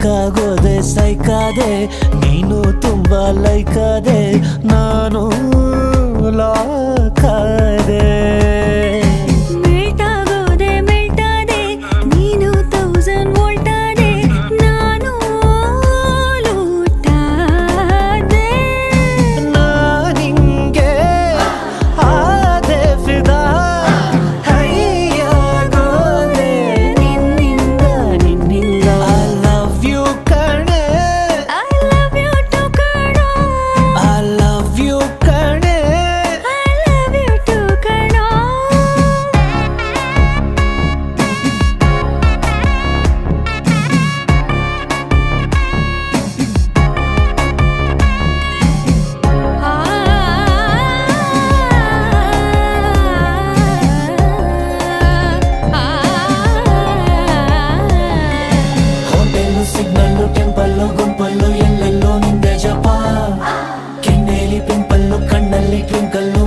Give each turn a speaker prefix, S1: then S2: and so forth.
S1: ಸಿಕ್ಕಾಗೋದೆ ಸೈಕಾದೆ ನೀನು ತುಂಬಾ ಲೈಕಾದೆ ನಾನು ಲಾಕಾದೆ ಸಿಗ್ನಲ್ಲು ಟೆಂಪಲ್ಲು ಗುಂಪಲ್ಲು ಎಲ್ಲೆಲ್ಲೋ ನಿಂದೆ ಜಪ ಕೆನ್ನೆಲಿ ಪಿಂಪಲ್ಲು ಕಣ್ಣಲ್ಲಿ ಟ್ವಿಂಕಲ್ಲು